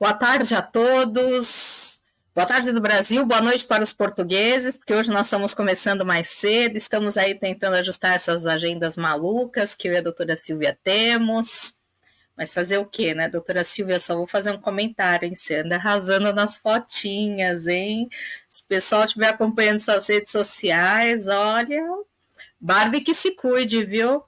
Boa tarde a todos. Boa tarde do Brasil, boa noite para os portugueses, porque hoje nós estamos começando mais cedo, estamos aí tentando ajustar essas agendas malucas que eu e a doutora Silvia temos. Mas fazer o quê, né, doutora Silvia? Só vou fazer um comentário, hein? Você anda arrasando nas fotinhas, hein? Se o pessoal estiver acompanhando suas redes sociais, olha, Barbie que se cuide, viu?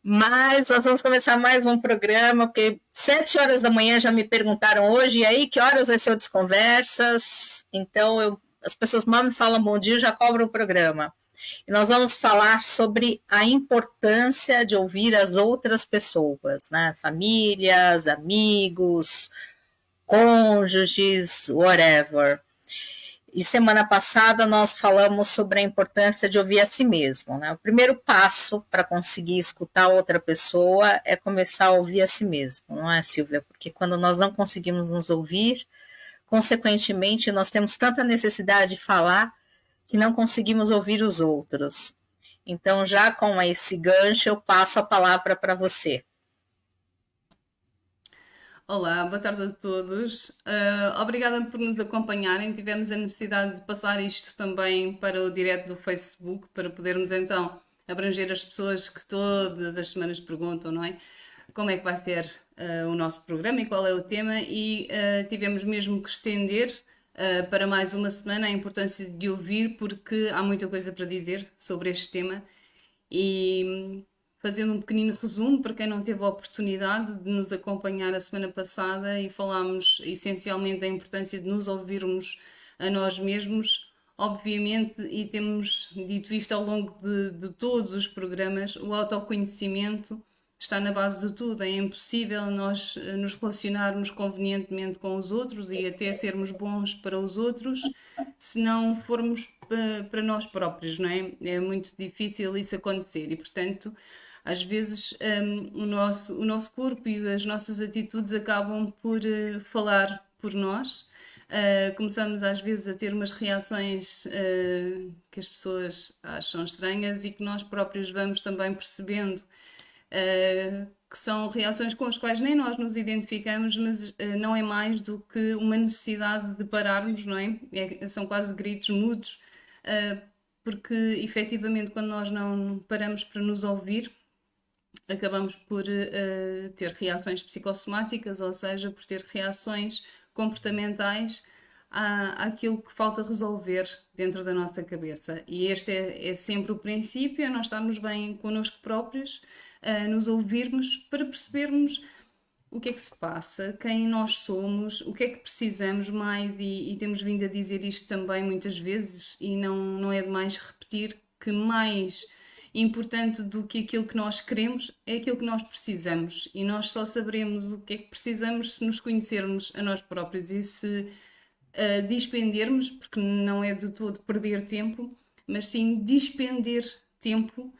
Mas nós vamos começar mais um programa, porque 7 horas da manhã já me perguntaram hoje, e aí, que horas vai ser o Desconversas? Então, as pessoas mal me falam bom dia, eu já cobro o programa. E nós vamos falar sobre a importância de ouvir as outras pessoas, né? Famílias, amigos, cônjuges, whatever. E semana passada nós falamos sobre a importância de ouvir a si mesmo, né? O primeiro passo para conseguir escutar outra pessoa é começar a ouvir a si mesmo, não é, Silvia? Porque quando nós não conseguimos nos ouvir, consequentemente nós temos tanta necessidade de falar que não conseguimos ouvir os outros. Então, já com esse gancho, eu passo a palavra para você. Olá, boa tarde a todos. Obrigada por nos acompanharem. Tivemos a necessidade de passar isto também para o direto do Facebook, para podermos então abranger as pessoas que todas as semanas perguntam, não é? Como é que vai ser o nosso programa e qual é o tema, e tivemos mesmo que estender para mais uma semana a importância de ouvir, porque há muita coisa para dizer sobre este tema. E fazendo um pequenino resumo para quem não teve a oportunidade de nos acompanhar a semana passada, e falámos essencialmente da importância de nos ouvirmos a nós mesmos, obviamente, e temos dito isto ao longo de todos os programas. O autoconhecimento está na base de tudo. É impossível nós nos relacionarmos convenientemente com os outros e até sermos bons para os outros se não formos para nós próprios, não é? É muito difícil isso acontecer e, portanto, às vezes o nosso corpo e as nossas atitudes acabam por falar por nós. Começamos às vezes a ter umas reações que as pessoas acham estranhas e que nós próprios vamos também percebendo que são reações com as quais nem nós nos identificamos, mas não é mais do que uma necessidade de pararmos, não é? São quase gritos mudos, porque efetivamente, quando nós não paramos para nos ouvir, acabamos por ter reações psicossomáticas, ou seja, por ter reações comportamentais àquilo que falta resolver dentro da nossa cabeça. E este é sempre o princípio: é nós estarmos bem connosco próprios, nos ouvirmos para percebermos o que é que se passa, quem nós somos, o que é que precisamos mais, e temos vindo a dizer isto também muitas vezes, e não é demais repetir que mais importante do que aquilo que nós queremos é aquilo que nós precisamos, e nós só saberemos o que é que precisamos se nos conhecermos a nós próprios e se dispendermos, porque não é de todo perder tempo, mas sim despender tempo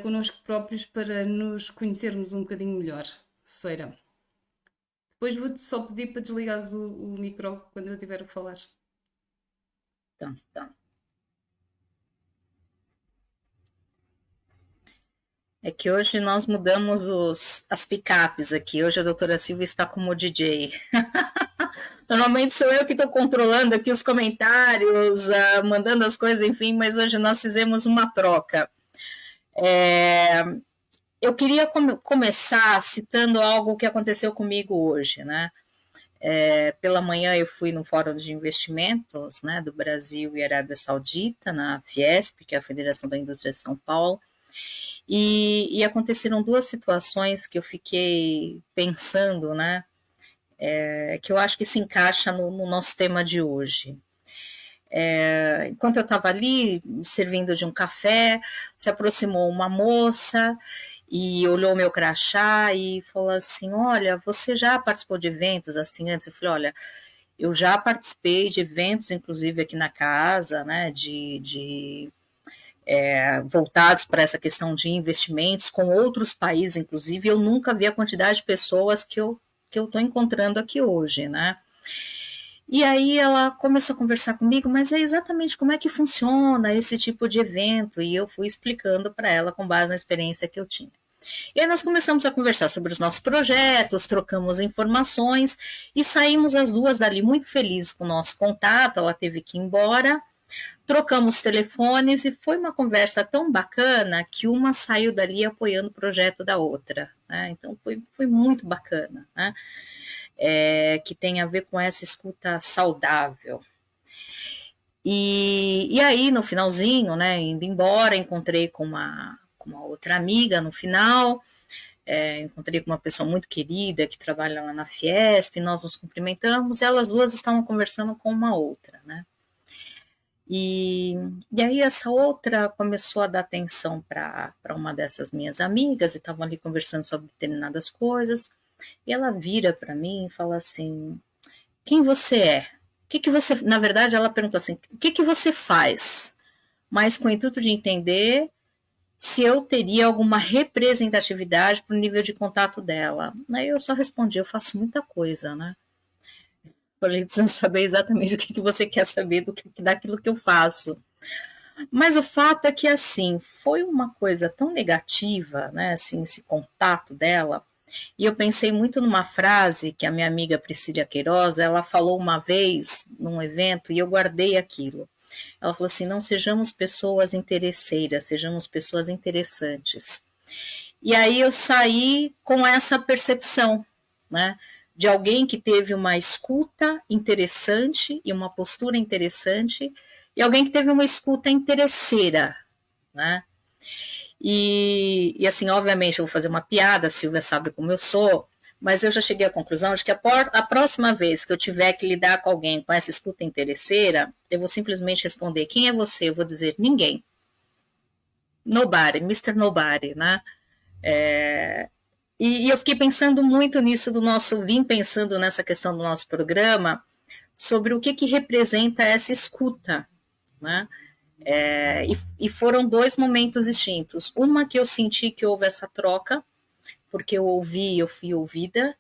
connosco próprios para nos conhecermos um bocadinho melhor. Seira. Depois vou-te só pedir para desligares o micro quando eu estiver a falar. Então. É que hoje nós mudamos as picapes aqui. Hoje a doutora Silvia está como DJ. Normalmente sou eu que estou controlando aqui os comentários, mandando as coisas, enfim, mas hoje nós fizemos uma troca. Eu queria começar citando algo que aconteceu comigo hoje, né? Pela manhã eu fui no Fórum de Investimentos, né, do Brasil e Arábia Saudita, na Fiesp, que é a Federação da Indústria de São Paulo, e aconteceram duas situações que eu fiquei pensando, né, que eu acho que se encaixa no nosso tema de hoje. Enquanto eu estava ali, servindo de um café, se aproximou uma moça e olhou meu crachá e falou assim: olha, você já participou de eventos assim antes? Eu falei: olha, eu já participei de eventos, inclusive aqui na casa, né, voltados para essa questão de investimentos com outros países, inclusive eu nunca vi a quantidade de pessoas que eu estou encontrando aqui hoje, né? E aí ela começou a conversar comigo, mas é exatamente como é que funciona esse tipo de evento, e eu fui explicando para ela com base na experiência que eu tinha. E aí nós começamos a conversar sobre os nossos projetos, trocamos informações e saímos as duas dali muito felizes com o nosso contato. Ela teve que ir embora, trocamos telefones e foi uma conversa tão bacana que uma saiu dali apoiando o projeto da outra, né? Então foi muito bacana, né? Que tem a ver com essa escuta saudável. E aí, no finalzinho, né, indo embora, encontrei com uma outra amiga no final, encontrei com uma pessoa muito querida que trabalha lá na Fiesp, nós nos cumprimentamos e elas duas estavam conversando com uma outra, né? E aí essa outra começou a dar atenção para uma dessas minhas amigas e estavam ali conversando sobre determinadas coisas, e ela vira para mim e fala assim: quem você é? O que você, na verdade, ela perguntou assim: o que você faz? Mas com o intuito de entender se eu teria alguma representatividade para o nível de contato dela. Aí eu só respondi: eu faço muita coisa, né? Falei: precisa saber exatamente o que você quer saber daquilo que eu faço. Mas o fato é que, assim, foi uma coisa tão negativa, né, assim, esse contato dela, e eu pensei muito numa frase que a minha amiga Priscila Queiroz, ela falou uma vez num evento e eu guardei aquilo. Ela falou assim: não sejamos pessoas interesseiras, sejamos pessoas interessantes. E aí eu saí com essa percepção, né, de alguém que teve uma escuta interessante e uma postura interessante, e alguém que teve uma escuta interesseira, né? E assim, obviamente, eu vou fazer uma piada, a Silvia sabe como eu sou, mas eu já cheguei à conclusão de que a próxima vez que eu tiver que lidar com alguém com essa escuta interesseira, eu vou simplesmente responder: quem é você? Eu vou dizer: ninguém. Nobody, Mr. Nobody, né? E eu fiquei pensando muito nisso vim pensando nessa questão do nosso programa, sobre o que representa essa escuta, né? E foram dois momentos distintos. Uma que eu senti que houve essa troca, porque eu ouvi, eu fui ouvida,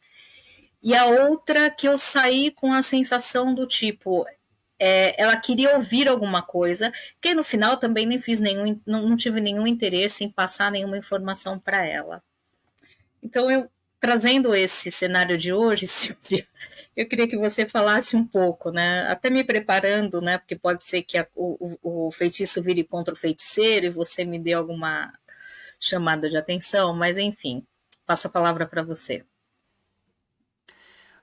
e a outra que eu saí com a sensação do tipo, ela queria ouvir alguma coisa, que no final também nem fiz não tive nenhum interesse em passar nenhuma informação para ela. Então, trazendo esse cenário de hoje, Silvia, eu queria que você falasse um pouco, né? Até me preparando, né? Porque pode ser que o feitiço vire contra o feiticeiro e você me dê alguma chamada de atenção, mas enfim, passo a palavra para você.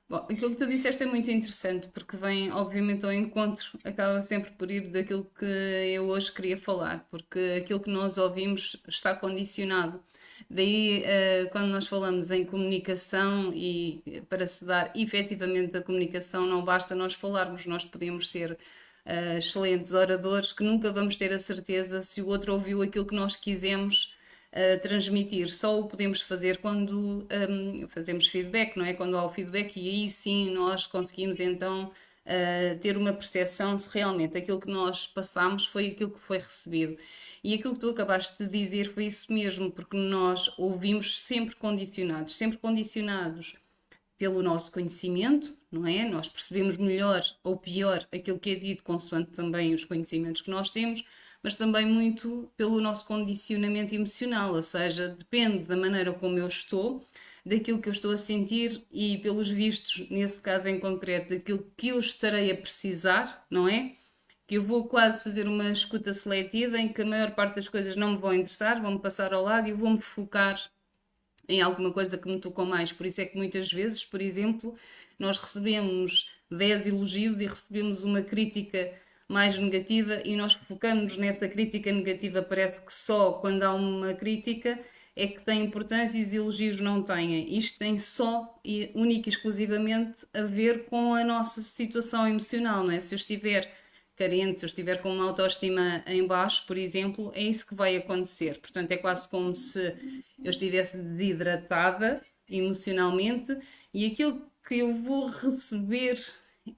Bom, aquilo que tu disseste é muito interessante porque vem, obviamente, ao encontro, acaba sempre por ir daquilo que eu hoje queria falar, porque aquilo que nós ouvimos está condicionado. Daí, quando nós falamos em comunicação e para se dar efetivamente a comunicação, não basta nós falarmos, nós podemos ser excelentes oradores que nunca vamos ter a certeza se o outro ouviu aquilo que nós quisemos transmitir. Só o podemos fazer quando fazemos feedback, não é? Quando há o feedback, e aí sim nós conseguimos então ter uma percepção se realmente aquilo que nós passamos foi aquilo que foi recebido. E aquilo que tu acabaste de dizer foi isso mesmo, porque nós ouvimos sempre condicionados pelo nosso conhecimento, não é? Nós percebemos melhor ou pior aquilo que é dito, consoante também os conhecimentos que nós temos, mas também muito pelo nosso condicionamento emocional, ou seja, depende da maneira como eu estou, daquilo que eu estou a sentir e, pelos vistos, nesse caso em concreto, daquilo que eu estarei a precisar, não é? Que eu vou quase fazer uma escuta seletiva em que a maior parte das coisas não me vão interessar, vão-me passar ao lado e vou-me focar em alguma coisa que me tocou mais. Por isso é que muitas vezes, por exemplo, nós recebemos 10 elogios e recebemos uma crítica mais negativa e nós focamos nessa crítica negativa. Parece que só quando há uma crítica é que tem importância e os elogios não têm. Isto tem só e única e exclusivamente a ver com a nossa situação emocional, não é? Se eu estiver carente, se eu estiver com uma autoestima em baixo, por exemplo, é isso que vai acontecer. Portanto, é quase como se eu estivesse desidratada emocionalmente e aquilo que eu vou receber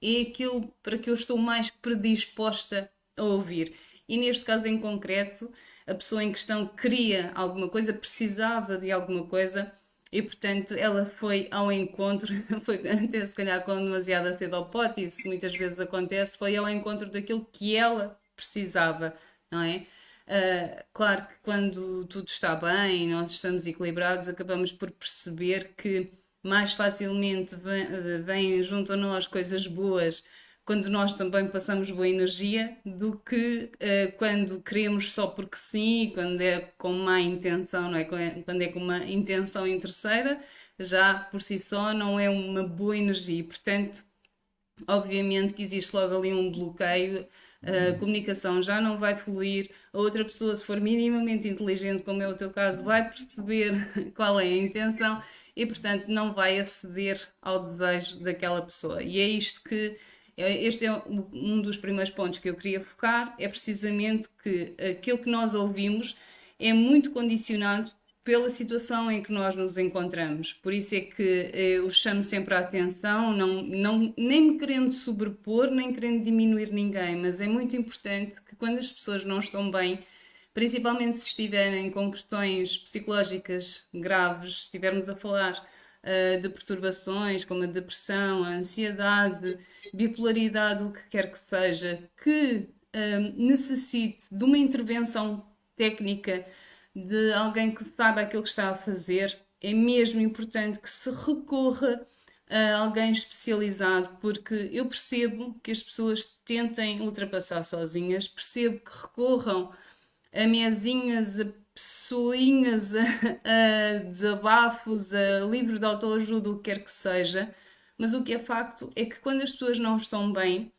é aquilo para que eu estou mais predisposta a ouvir. E neste caso em concreto, a pessoa em questão queria alguma coisa, precisava de alguma coisa e, portanto, ela foi ao encontro, foi até se calhar com demasiada sede ao pote, isso muitas vezes acontece, foi ao encontro daquilo que ela precisava, não é? Claro que quando tudo está bem, nós estamos equilibrados, acabamos por perceber que mais facilmente vêm junto a nós coisas boas quando nós também passamos boa energia do que quando queremos só porque sim, quando é com má intenção, não é? Quando é com uma intenção interesseira, já por si só não é uma boa energia. Portanto, obviamente que existe logo ali um bloqueio, a comunicação já não vai fluir, a outra pessoa, se for minimamente inteligente, como é o teu caso, vai perceber qual é a intenção e, portanto, não vai aceder ao desejo daquela pessoa. E é isto que. Este é um dos primeiros pontos que eu queria focar, é precisamente que aquilo que nós ouvimos é muito condicionado pela situação em que nós nos encontramos. Por isso é que eu chamo sempre a atenção, nem me querendo sobrepor, nem querendo diminuir ninguém, mas é muito importante que quando as pessoas não estão bem, principalmente se estiverem com questões psicológicas graves, se estivermos a falar de perturbações como a depressão, a ansiedade, bipolaridade, o que quer que seja, que necessite de uma intervenção técnica de alguém que saiba aquilo que está a fazer, é mesmo importante que se recorra a alguém especializado, porque eu percebo que as pessoas tentem ultrapassar sozinhas, percebo que recorram a mesinhas, a pessoinhas, a desabafos, a livros de autoajuda, o que quer que seja, mas o que é facto é que quando as pessoas não estão bem,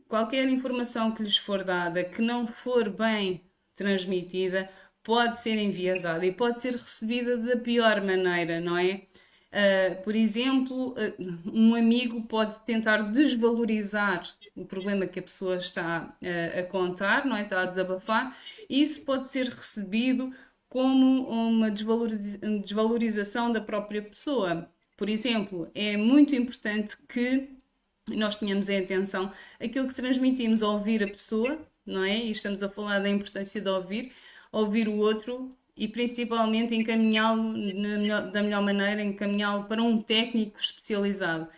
qualquer informação que lhes for dada que não for bem transmitida pode ser enviesada e pode ser recebida da pior maneira, não é? Por exemplo, um amigo pode tentar desvalorizar o problema que a pessoa está a contar, não é? Está a desabafar, e isso pode ser recebido como uma desvalorização da própria pessoa. Por exemplo, é muito importante que nós tenhamos em atenção aquilo que transmitimos ao ouvir a pessoa, não é? E estamos a falar da importância de ouvir o outro e principalmente encaminhá-lo da melhor maneira, encaminhá-lo para um técnico especializado.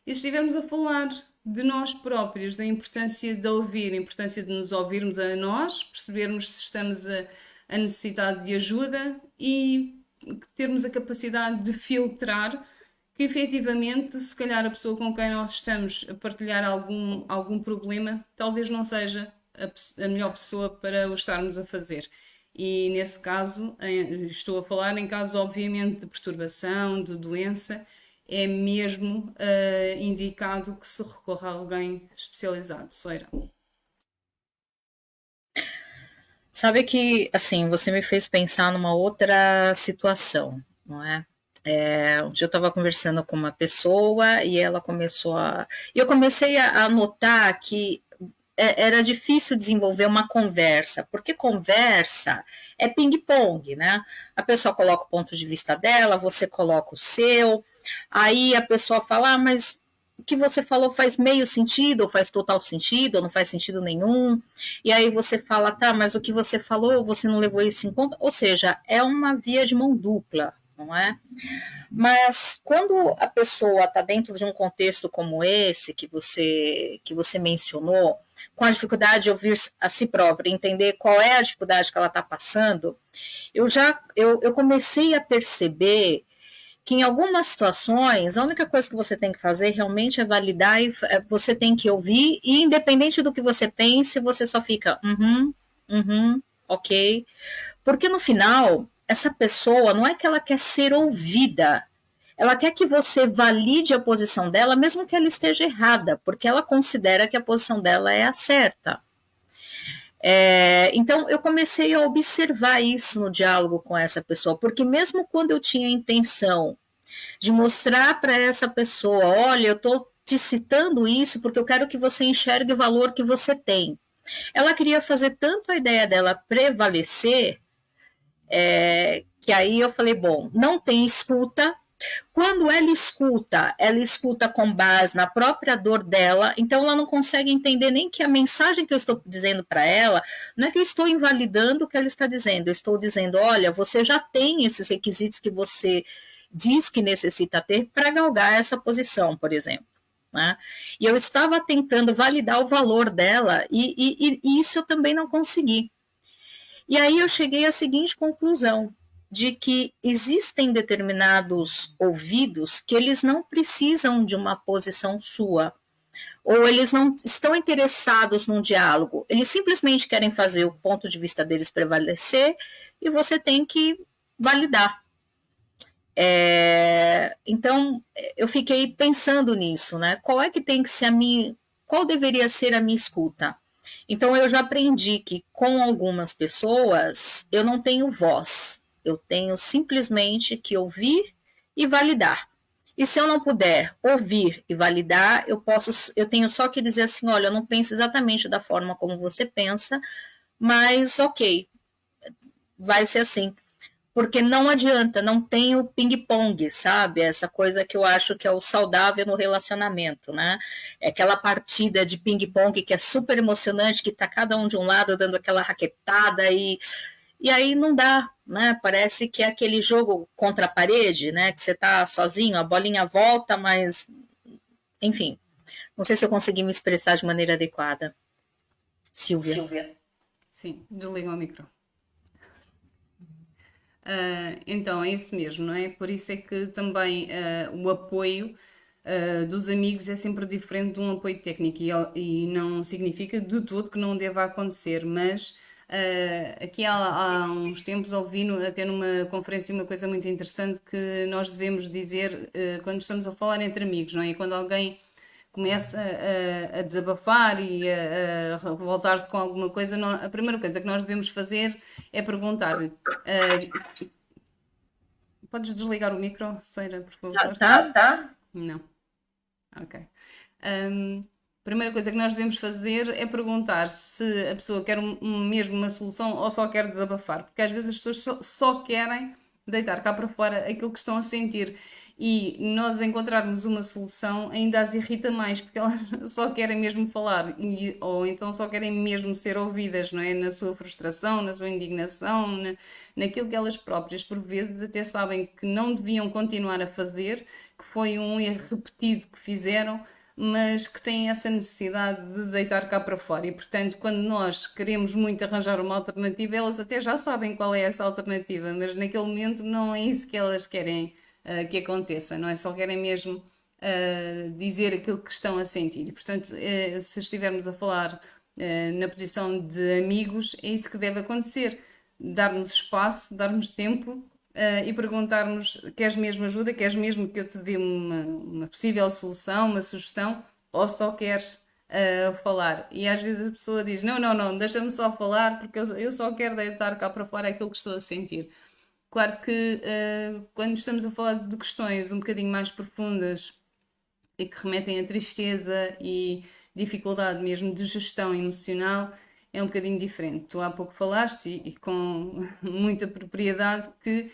E se estivermos a falar de nós próprios, da importância de ouvir, a importância de nos ouvirmos a nós, percebermos se estamos a necessitar de ajuda e termos a capacidade de filtrar que efetivamente, se calhar a pessoa com quem nós estamos a partilhar algum problema, talvez não seja a melhor pessoa para o estarmos a fazer. E nesse caso, estou a falar em casos obviamente de perturbação, de doença, é mesmo indicado que se recorra a alguém especializado. Soira. Sabe que, assim, você me fez pensar numa outra situação, não é? Um dia eu estava conversando com uma pessoa e ela começou a. E eu comecei a notar que era difícil desenvolver uma conversa, porque conversa é ping-pong, né? A pessoa coloca o ponto de vista dela, você coloca o seu, aí a pessoa fala, mas o que você falou faz meio sentido, ou faz total sentido, ou não faz sentido nenhum, e aí você fala, tá, mas o que você falou, você não levou isso em conta, ou seja, é uma via de mão dupla, não é? Mas quando a pessoa está dentro de um contexto como esse que você mencionou, com a dificuldade de ouvir a si própria, entender qual é a dificuldade que ela está passando, eu comecei a perceber que em algumas situações a única coisa que você tem que fazer realmente é validar e você tem que ouvir, e independente do que você pense, você só fica ok. Porque no final, essa pessoa não é que ela quer ser ouvida, ela quer que você valide a posição dela, mesmo que ela esteja errada, porque ela considera que a posição dela é a certa. Então, eu comecei a observar isso no diálogo com essa pessoa, porque mesmo quando eu tinha a intenção de mostrar para essa pessoa, olha, eu estou te citando isso porque eu quero que você enxergue o valor que você tem. Ela queria fazer tanto a ideia dela prevalecer, que aí eu falei, bom, não tem escuta. Quando ela escuta com base na própria dor dela, então ela não consegue entender nem que a mensagem que eu estou dizendo para ela, não é que eu estou invalidando o que ela está dizendo, eu estou dizendo, olha, você já tem esses requisitos que você diz que necessita ter para galgar essa posição, por exemplo. Né? E eu estava tentando validar o valor dela e isso eu também não consegui. E aí eu cheguei à seguinte conclusão, de que existem determinados ouvidos que eles não precisam de uma posição sua, ou eles não estão interessados num diálogo, eles simplesmente querem fazer o ponto de vista deles prevalecer e você tem que validar. Então, eu fiquei pensando nisso, né? Qual é que tem que ser qual deveria ser a minha escuta? Então, eu já aprendi que com algumas pessoas eu não tenho voz, eu tenho simplesmente que ouvir e validar. E se eu não puder ouvir e validar, eu tenho só que dizer assim, olha, eu não penso exatamente da forma como você pensa, mas ok, vai ser assim. Porque não adianta, não tem o ping-pong, sabe? Essa coisa que eu acho que é o saudável no relacionamento, né? É aquela partida de ping-pong que é super emocionante, que tá cada um de um lado dando aquela raquetada e aí não dá, né? Parece que é aquele jogo contra a parede, né? Que você tá sozinho, a bolinha volta, mas enfim, não sei se eu consegui me expressar de maneira adequada. Silvia. Sim, desliga o micro. Então, é isso mesmo, não é? Por isso é que também o apoio dos amigos é sempre diferente de um apoio técnico e não significa de todo que não deva acontecer, mas aqui há uns tempos ouvi até numa conferência uma coisa muito interessante que nós devemos dizer quando estamos a falar entre amigos, não é? E quando alguém começa a desabafar e a revoltar-se com alguma coisa, a primeira coisa que nós devemos fazer é perguntar-lhe. Podes desligar o micro, Seira, por favor? Tá? Não. Ok. Primeira coisa que nós devemos fazer é perguntar se a pessoa quer mesmo uma solução ou só quer desabafar, porque às vezes as pessoas só querem deitar cá para fora aquilo que estão a sentir e nós encontrarmos uma solução ainda as irrita mais, porque elas só querem mesmo falar ou então só querem mesmo ser ouvidas, não é? Na sua frustração, na sua indignação, naquilo que elas próprias por vezes até sabem que não deviam continuar a fazer, que foi um erro repetido que fizeram, mas que têm essa necessidade de deitar cá para fora. E, portanto, quando nós queremos muito arranjar uma alternativa, elas até já sabem qual é essa alternativa, mas naquele momento não é isso que elas querem que aconteça, não é? Só querem mesmo dizer aquilo que estão a sentir. E, portanto, se estivermos a falar na posição de amigos, é isso que deve acontecer. Darmos espaço, darmos tempo e perguntarmos: queres mesmo ajuda? Queres mesmo que eu te dê uma possível solução, uma sugestão? Ou só queres falar? E às vezes a pessoa diz: não, deixa-me só falar porque eu só quero deitar cá para fora aquilo que estou a sentir. Claro que quando estamos a falar de questões um bocadinho mais profundas e que remetem a tristeza e dificuldade mesmo de gestão emocional, é um bocadinho diferente. Tu há pouco falaste e com muita propriedade que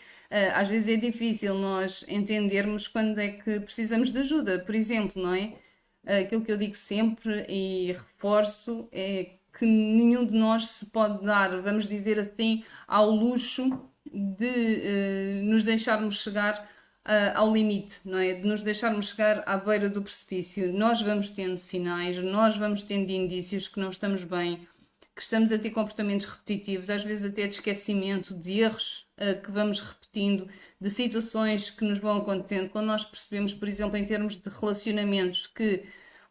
às vezes é difícil nós entendermos quando é que precisamos de ajuda. Por exemplo, não é? Aquilo que eu digo sempre e reforço é que nenhum de nós se pode dar, vamos dizer assim, ao luxo de nos deixarmos chegar ao limite, não é? De nos deixarmos chegar à beira do precipício. Nós vamos tendo sinais, nós vamos tendo indícios que não estamos bem, que estamos a ter comportamentos repetitivos, às vezes até de esquecimento, de erros que vamos repetindo, de situações que nos vão acontecendo. Quando nós percebemos, por exemplo, em termos de relacionamentos, que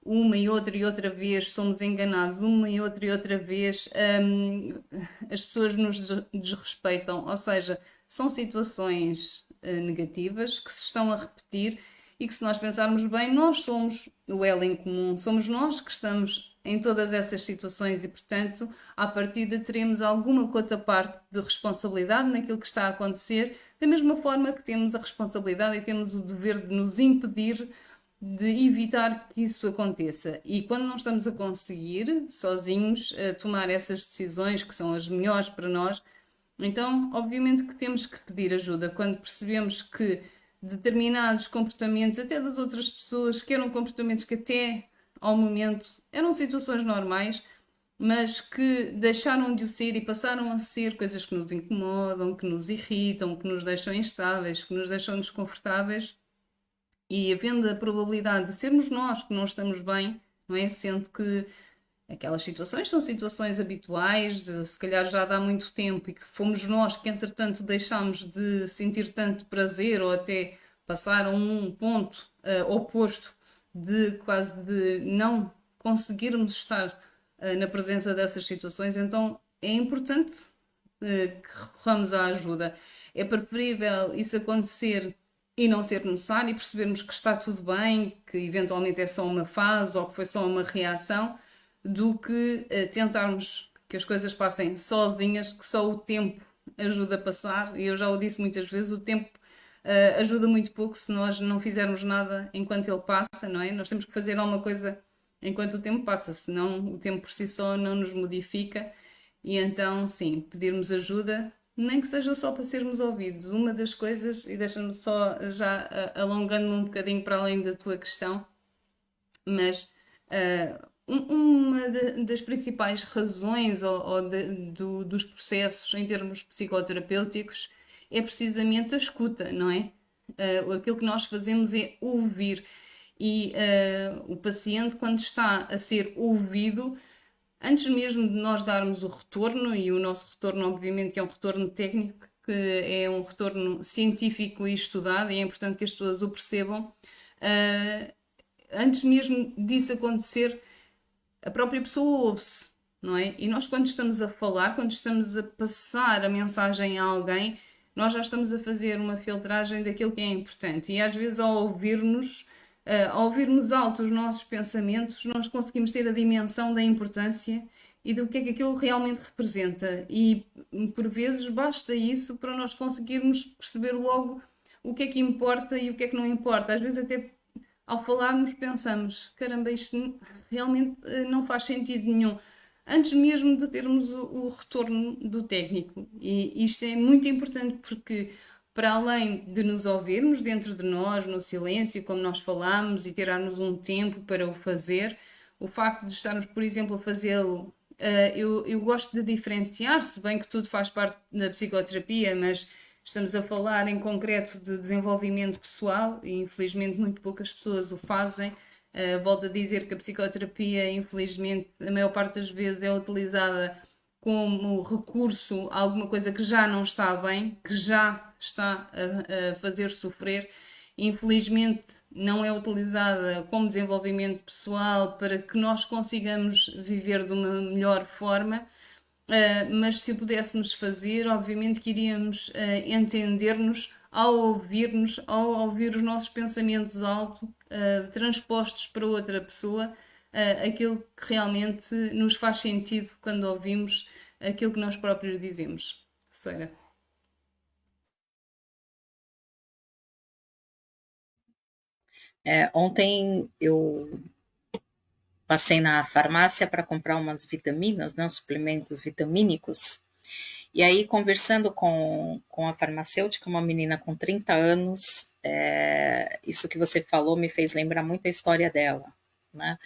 uma e outra vez somos enganados, uma e outra vez as pessoas nos desrespeitam, ou seja, são situações negativas que se estão a repetir e que, se nós pensarmos bem, nós somos o elo em comum, somos nós que estamos em todas essas situações e, portanto, à partida teremos alguma quota parte de responsabilidade naquilo que está a acontecer, da mesma forma que temos a responsabilidade e temos o dever de nos impedir de evitar que isso aconteça. E quando não estamos a conseguir, sozinhos, tomar essas decisões que são as melhores para nós, então, obviamente que temos que pedir ajuda quando percebemos que determinados comportamentos, até das outras pessoas, que eram comportamentos que até ao momento eram situações normais, mas que deixaram de o ser e passaram a ser coisas que nos incomodam, que nos irritam, que nos deixam instáveis, que nos deixam desconfortáveis. E havendo a probabilidade de sermos nós que não estamos bem, não é? Sendo que Aquelas situações são situações habituais, se calhar já dá muito tempo e que fomos nós que, entretanto, deixámos de sentir tanto prazer ou até passar a um ponto oposto de quase de não conseguirmos estar na presença dessas situações, então é importante que recorramos à ajuda. É preferível isso acontecer e não ser necessário e percebermos que está tudo bem, que eventualmente é só uma fase ou que foi só uma reação, do que tentarmos que as coisas passem sozinhas, que só o tempo ajuda a passar. E eu já o disse muitas vezes, o tempo ajuda muito pouco se nós não fizermos nada enquanto ele passa, não é? Nós temos que fazer alguma coisa enquanto o tempo passa, senão o tempo por si só não nos modifica. E então, sim, pedirmos ajuda, nem que seja só para sermos ouvidos. Uma das coisas, e deixa-me só já alongando-me um bocadinho para além da tua questão, mas uma das principais razões dos processos em termos psicoterapêuticos é precisamente a escuta, não é? Aquilo que nós fazemos é ouvir. E o paciente, quando está a ser ouvido, antes mesmo de nós darmos o retorno, e o nosso retorno, obviamente, que é um retorno técnico, que é um retorno científico e estudado, e é importante que as pessoas o percebam, antes mesmo disso acontecer, a própria pessoa ouve-se, não é? E nós, quando estamos a falar, quando estamos a passar a mensagem a alguém, nós já estamos a fazer uma filtragem daquilo que é importante. E às vezes, ao ouvirmos alto os nossos pensamentos, nós conseguimos ter a dimensão da importância e do que é que aquilo realmente representa. E por vezes basta isso para nós conseguirmos perceber logo o que é que importa e o que é que não importa. Às vezes, até ao falarmos, pensamos: caramba, isto realmente não faz sentido nenhum. Antes mesmo de termos o retorno do técnico. E isto é muito importante porque, para além de nos ouvirmos dentro de nós, no silêncio, como nós falamos, e tirarmos um tempo para o fazer, o facto de estarmos, por exemplo, a fazê-lo. Eu gosto de diferenciar, se bem que tudo faz parte da psicoterapia, mas estamos a falar em concreto de desenvolvimento pessoal e infelizmente muito poucas pessoas o fazem. Volto a dizer que a psicoterapia, infelizmente, a maior parte das vezes é utilizada como recurso a alguma coisa que já não está bem, que já está a fazer sofrer. Infelizmente, não é utilizada como desenvolvimento pessoal para que nós consigamos viver de uma melhor forma. Mas se o pudéssemos fazer, obviamente que iríamos entender-nos ao ouvir os nossos pensamentos alto, transpostos para outra pessoa, aquilo que realmente nos faz sentido quando ouvimos aquilo que nós próprios dizemos. Sara. Ontem eu passei na farmácia para comprar umas vitaminas, né, suplementos vitamínicos. E aí, conversando com a farmacêutica, uma menina com 30 anos, isso que você falou me fez lembrar muito a história dela, né?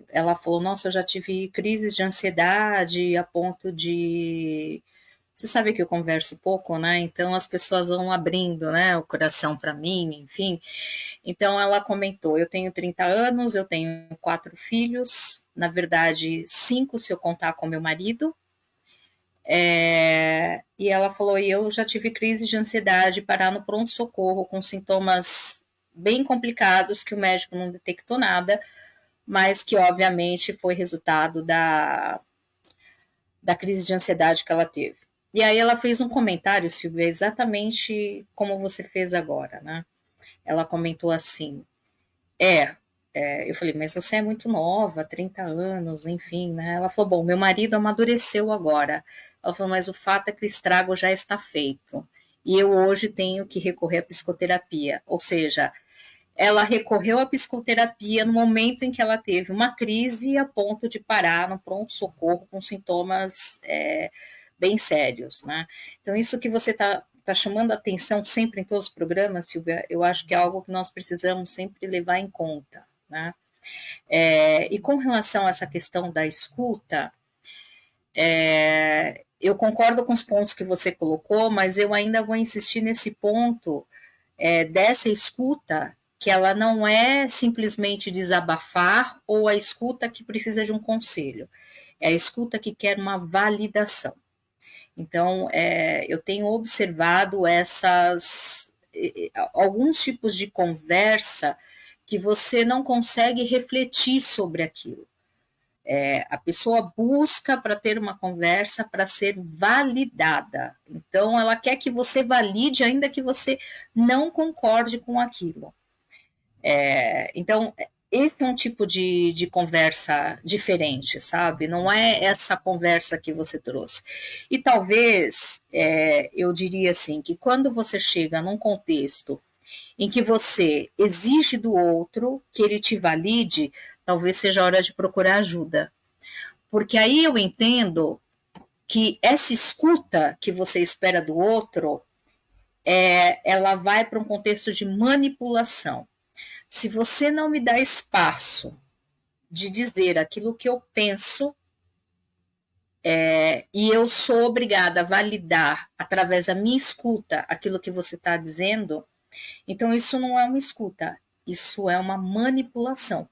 Ela falou: nossa, eu já tive crises de ansiedade a ponto de. Você sabe que eu converso pouco, né? Então as pessoas vão abrindo, né, o coração para mim, enfim. Então ela comentou: eu tenho 30 anos, eu tenho 4 filhos, na verdade 5 se eu contar com meu marido. E ela falou: e eu já tive crise de ansiedade, parar no pronto-socorro com sintomas bem complicados que o médico não detectou nada, mas que obviamente foi resultado da crise de ansiedade que ela teve. E aí ela fez um comentário, Silvia, exatamente como você fez agora, né? Ela comentou assim: eu falei, mas você é muito nova, 30 anos, enfim, né? Ela falou: bom, meu marido amadureceu agora. Ela falou: mas o fato é que o estrago já está feito. E eu hoje tenho que recorrer à psicoterapia. Ou seja, ela recorreu à psicoterapia no momento em que ela teve uma crise a ponto de parar no pronto-socorro com sintomas bem sérios, né? Então, isso que você está chamando a atenção sempre em todos os programas, Silvia, eu acho que é algo que nós precisamos sempre levar em conta, né? E com relação a essa questão da escuta, eu concordo com os pontos que você colocou, mas eu ainda vou insistir nesse ponto dessa escuta que ela não é simplesmente desabafar ou a escuta que precisa de um conselho, é a escuta que quer uma validação. Então, eu tenho observado alguns tipos de conversa que você não consegue refletir sobre aquilo. A pessoa busca para ter uma conversa para ser validada. Então, ela quer que você valide, ainda que você não concorde com aquilo. Então, esse é um tipo de conversa diferente, sabe? Não é essa conversa que você trouxe. E talvez, eu diria assim, que quando você chega num contexto em que você exige do outro que ele te valide, talvez seja a hora de procurar ajuda. Porque aí eu entendo que essa escuta que você espera do outro, ela vai para um contexto de manipulação. Se você não me dá espaço de dizer aquilo que eu penso, e eu sou obrigada a validar através da minha escuta aquilo que você está dizendo, então isso não é uma escuta, isso é uma manipulação.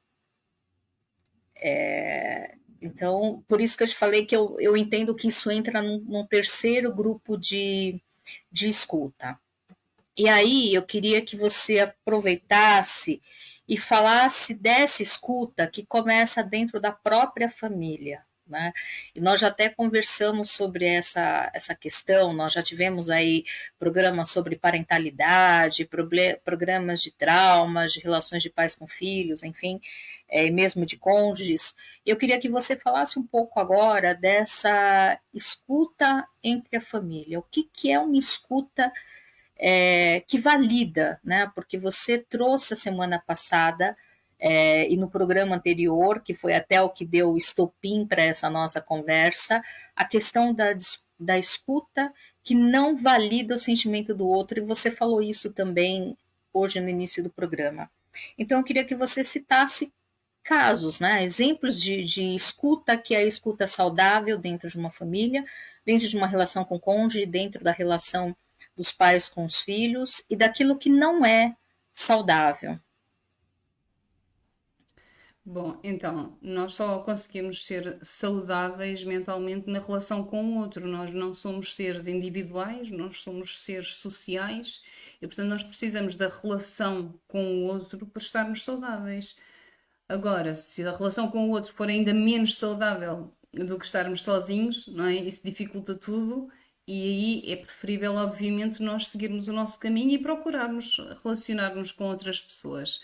Então, por isso que eu te falei que eu entendo que isso entra num terceiro grupo de escuta. E aí eu queria que você aproveitasse e falasse dessa escuta que começa dentro da própria família. Né? E nós já até conversamos sobre essa questão, nós já tivemos aí programas sobre parentalidade, programas de traumas, de relações de pais com filhos, enfim, mesmo de cônjuges. Eu queria que você falasse um pouco agora dessa escuta entre a família. O que é uma escuta que valida, né? Porque você trouxe a semana passada e no programa anterior, que foi até o que deu o estopim para essa nossa conversa, a questão da escuta que não valida o sentimento do outro, e você falou isso também hoje no início do programa. Então, eu queria que você citasse casos, né? Exemplos de escuta que é a escuta saudável dentro de uma família, dentro de uma relação com o cônjuge, dentro da relação dos pais com os filhos e daquilo que não é saudável. Bom, então, nós só conseguimos ser saudáveis mentalmente na relação com o outro. Nós não somos seres individuais, nós somos seres sociais e, portanto, nós precisamos da relação com o outro para estarmos saudáveis. Agora, se a relação com o outro for ainda menos saudável do que estarmos sozinhos, não é? Isso dificulta tudo e aí é preferível, obviamente, nós seguirmos o nosso caminho e procurarmos relacionar-nos com outras pessoas.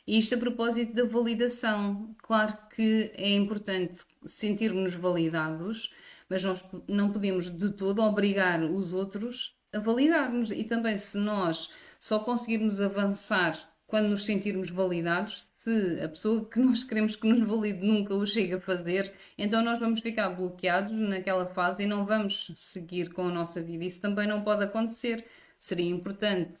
E isto a propósito da validação. Claro que é importante sentirmos validados, mas nós não podemos de todo obrigar os outros a validar-nos. E também, se nós só conseguirmos avançar quando nos sentirmos validados, se a pessoa que nós queremos que nos valide nunca o chega a fazer, então nós vamos ficar bloqueados naquela fase e não vamos seguir com a nossa vida. Isso também não pode acontecer. Seria importante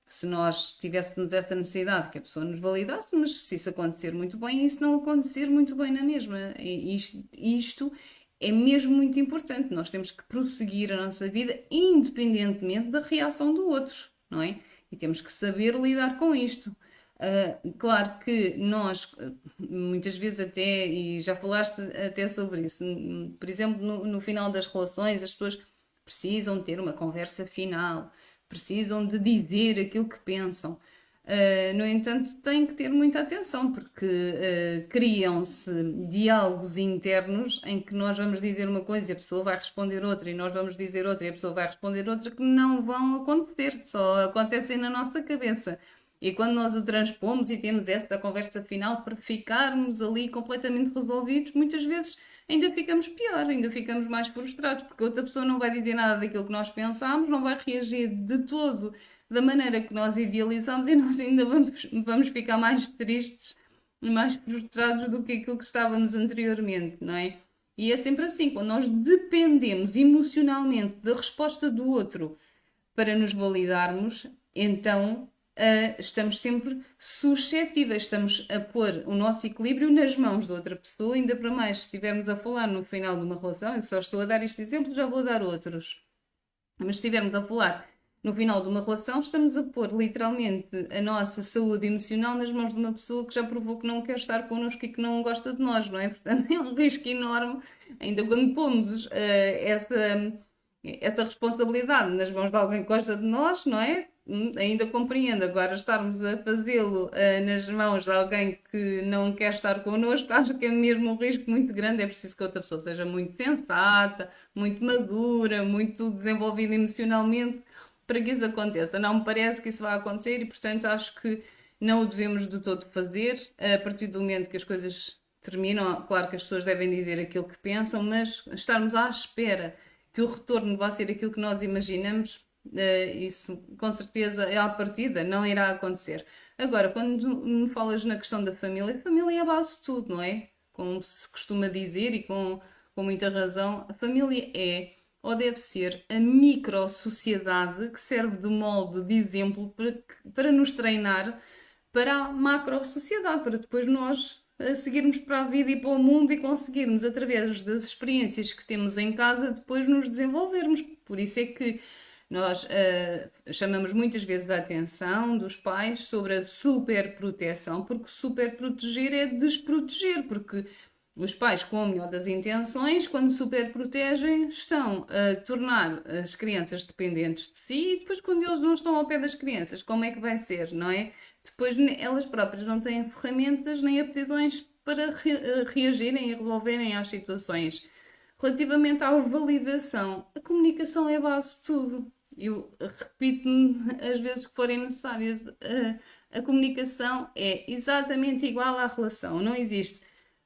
se nós tivéssemos essa necessidade que a pessoa nos validasse, mas se isso acontecer muito bem, e se não acontecer muito bem na mesma. Isto é mesmo muito importante. Nós temos que prosseguir a nossa vida independentemente da reação do outro, não é? E temos que saber lidar com isto. Claro que nós, muitas vezes até, e já falaste até sobre isso, por exemplo, no final das relações, as pessoas precisam ter uma conversa final, precisam de dizer aquilo que pensam. No entanto, têm que ter muita atenção, porque criam-se diálogos internos em que nós vamos dizer uma coisa e a pessoa vai responder outra, e nós vamos dizer outra e a pessoa vai responder outra, que não vão acontecer, só acontecem na nossa cabeça. E quando nós o transpomos e temos esta conversa final para ficarmos ali completamente resolvidos, muitas vezes ainda ficamos pior, ainda ficamos mais frustrados, porque outra pessoa não vai dizer nada daquilo que nós pensámos, não vai reagir de todo da maneira que nós idealizamos e nós ainda vamos ficar mais tristes e mais frustrados do que aquilo que estávamos anteriormente, não é? E é sempre assim, quando nós dependemos emocionalmente da resposta do outro para nos validarmos, então estamos sempre suscetíveis, estamos a pôr o nosso equilíbrio nas mãos de outra pessoa, ainda para mais se estivermos a falar no final de uma relação, eu só estou a dar este exemplo, já vou dar outros, mas se estivermos a falar no final de uma relação, estamos a pôr literalmente a nossa saúde emocional nas mãos de uma pessoa que já provou que não quer estar connosco e que não gosta de nós, não é? Portanto, é um risco enorme, ainda quando pomos essa responsabilidade nas mãos de alguém que gosta de nós, não é? Ainda compreendo. Agora, estarmos a fazê-lo nas mãos de alguém que não quer estar connosco, acho que é mesmo um risco muito grande. É preciso que a outra pessoa seja muito sensata, muito madura, muito desenvolvida emocionalmente para que isso aconteça. Não me parece que isso vai acontecer e, portanto, acho que não o devemos de todo fazer. A partir do momento que as coisas terminam, claro que as pessoas devem dizer aquilo que pensam, mas estarmos à espera que o retorno vá ser aquilo que nós imaginamos, isso com certeza é à partida, não irá acontecer. Agora, quando me falas na questão da família, a família é a base de tudo, não é? Como se costuma dizer e com muita razão, a família é ou deve ser a micro-sociedade que serve de molde, de exemplo, para nos treinar para a macro-sociedade, para depois nós seguirmos para a vida e para o mundo e conseguirmos, através das experiências que temos em casa, depois nos desenvolvermos. Por isso é que nós chamamos muitas vezes a atenção dos pais sobre a superproteção, porque superproteger é desproteger, porque os pais, com a melhor das intenções, quando superprotegem, estão a tornar as crianças dependentes de si e depois, quando eles não estão ao pé das crianças, como é que vai ser, não é? Depois, elas próprias não têm ferramentas nem aptidões para reagirem e resolverem as situações. Relativamente à validação, a comunicação é a base de tudo. Eu repito-me as vezes que forem necessárias. A comunicação é exatamente igual à relação. Não existe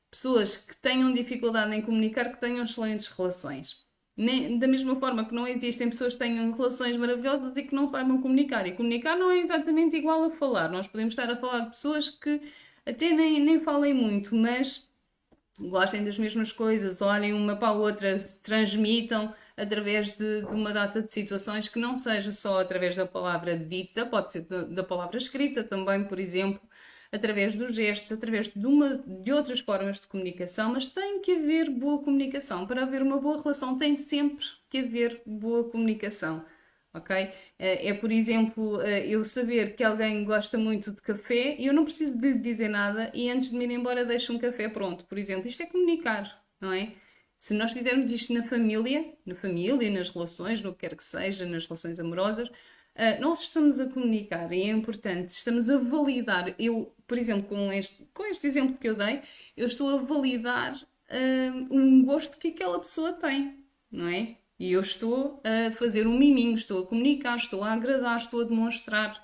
pessoas que tenham dificuldade em comunicar que tenham excelentes relações. Da mesma forma que não existem pessoas que tenham relações maravilhosas e que não saibam comunicar. E comunicar não é exatamente igual a falar. Nós podemos estar a falar de pessoas que até nem falem muito, mas gostem das mesmas coisas, olhem uma para a outra, transmitam através de uma data de situações que não seja só através da palavra dita, pode ser da palavra escrita também, por exemplo, através dos gestos, através de outras formas de comunicação, mas tem que haver boa comunicação. Para haver uma boa relação tem sempre que haver boa comunicação. Ok? Por exemplo, eu saber que alguém gosta muito de café e eu não preciso de lhe dizer nada e antes de me ir embora deixo um café pronto. Por exemplo, isto é comunicar, não é? Se nós fizermos isto na família, nas relações, no que quer que seja, nas relações amorosas, nós estamos a comunicar e é importante, estamos a validar. Eu, por exemplo, com este exemplo que eu dei, eu estou a validar um gosto que aquela pessoa tem, não é? E eu estou a fazer um miminho, estou a comunicar, estou a agradar, estou a demonstrar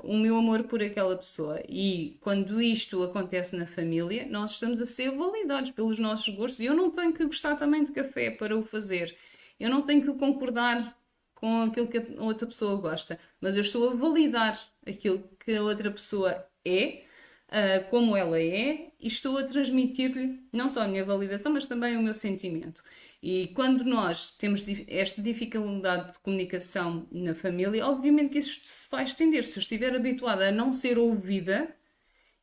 o meu amor por aquela pessoa. E quando isto acontece na família, nós estamos a ser validados pelos nossos gostos. E eu não tenho que gostar também de café para o fazer. Eu não tenho que concordar com aquilo que a outra pessoa gosta, mas eu estou a validar aquilo que a outra pessoa é, como ela é, e estou a transmitir-lhe não só a minha validação, mas também o meu sentimento. E quando nós temos esta dificuldade de comunicação na família, obviamente que isso se vai estender. Se eu estiver habituada a não ser ouvida,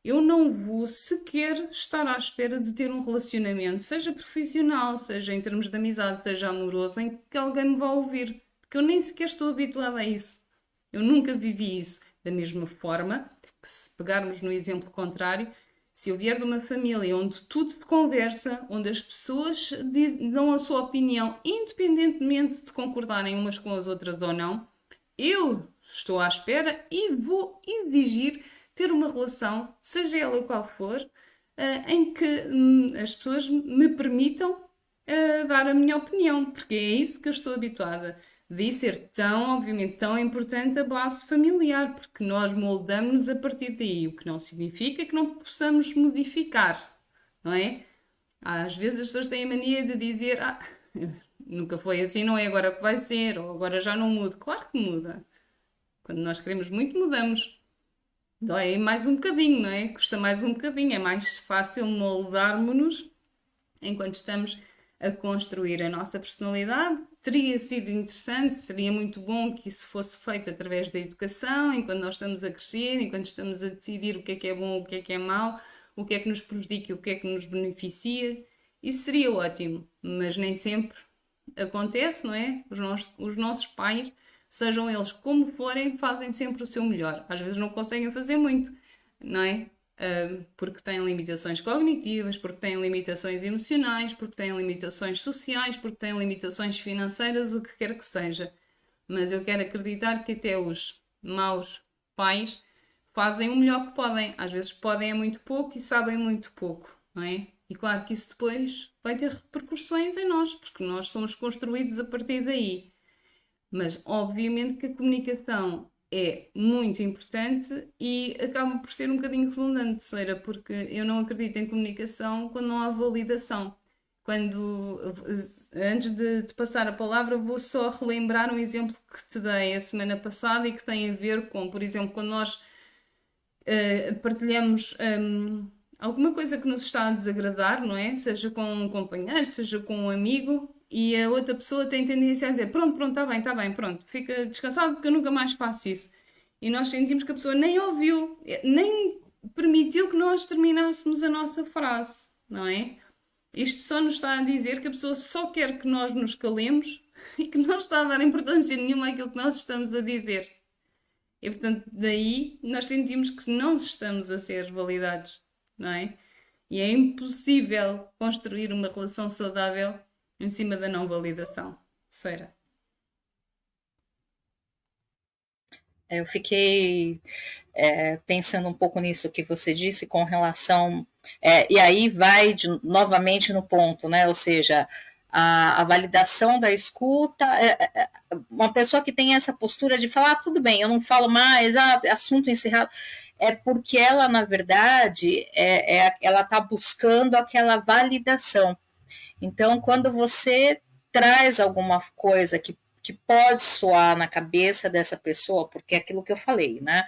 eu não vou sequer estar à espera de ter um relacionamento, seja profissional, seja em termos de amizade, seja amoroso, em que alguém me vá ouvir. Porque eu nem sequer estou habituada a isso. Eu nunca vivi isso. Da mesma forma que, se pegarmos no exemplo contrário, se eu vier de uma família onde tudo se conversa, onde as pessoas dão a sua opinião, independentemente de concordarem umas com as outras ou não, eu estou à espera e vou exigir ter uma relação, seja ela qual for, em que as pessoas me permitam dar a minha opinião, porque é isso que eu estou habituada. De ser tão, obviamente, tão importante a base familiar, porque nós moldamos-nos a partir daí, o que não significa que não possamos modificar, não é? Às vezes as pessoas têm a mania de dizer nunca foi assim, não é agora que vai ser, ou agora já não muda. Claro que muda. Quando nós queremos muito, mudamos. Dói mais um bocadinho, não é? Custa mais um bocadinho, é mais fácil moldarmos-nos enquanto estamos a construir a nossa personalidade. Teria sido interessante, seria muito bom que isso fosse feito através da educação, enquanto nós estamos a crescer, enquanto estamos a decidir o que é bom, o que é mau, o que é que nos prejudica e o que é que nos beneficia. Isso seria ótimo, mas nem sempre acontece, não é? Os nossos pais sejam eles como forem, fazem sempre o seu melhor. Às vezes não conseguem fazer muito, não é? Porque têm limitações cognitivas, porque têm limitações emocionais, porque têm limitações sociais, porque têm limitações financeiras, o que quer que seja. Mas eu quero acreditar que até os maus pais fazem o melhor que podem. Às vezes podem é muito pouco e sabem muito pouco, não é? E claro que isso depois vai ter repercussões em nós, porque nós somos construídos a partir daí. Mas obviamente que a comunicação é muito importante e acaba por ser um bocadinho redundante, Seira, porque eu não acredito em comunicação quando não há validação. Quando, antes de passar a palavra, vou só relembrar um exemplo que te dei a semana passada e que tem a ver com, por exemplo, quando nós partilhamos alguma coisa que nos está a desagradar, não é? Seja com um companheiro, seja com um amigo, e a outra pessoa tem tendência a dizer: pronto, pronto, está bem, pronto, fica descansado porque eu nunca mais faço isso. E nós sentimos que a pessoa nem ouviu, nem permitiu que nós terminássemos a nossa frase, não é? Isto só nos está a dizer que a pessoa só quer que nós nos calemos e que não está a dar importância nenhuma àquilo que nós estamos a dizer. E portanto, daí nós sentimos que não estamos a ser validados, não é? E é impossível construir uma relação saudável em cima da não validação. Será? Eu fiquei pensando um pouco nisso que você disse com relação. E aí vai novamente no ponto, né? Ou seja, a validação da escuta, uma pessoa que tem essa postura de falar, tudo bem, eu não falo mais, assunto encerrado, é porque ela, na verdade, ela está buscando aquela validação. Então, quando você traz alguma coisa que pode soar na cabeça dessa pessoa, porque é aquilo que eu falei, né?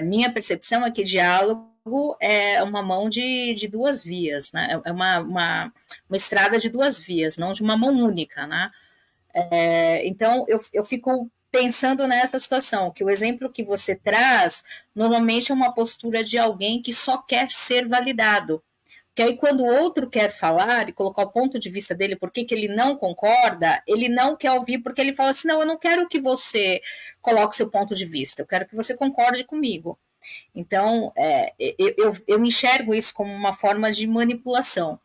Minha percepção é que diálogo é uma mão de duas vias, né? É uma estrada de duas vias, não de uma mão única, né? Então, eu fico pensando nessa situação, que o exemplo que você traz, normalmente é uma postura de alguém que só quer ser validado. Que aí quando o outro quer falar e colocar o ponto de vista dele, por que ele não concorda, ele não quer ouvir, porque ele fala assim, não, eu não quero que você coloque seu ponto de vista, eu quero que você concorde comigo. Então, eu enxergo isso como uma forma de manipulação.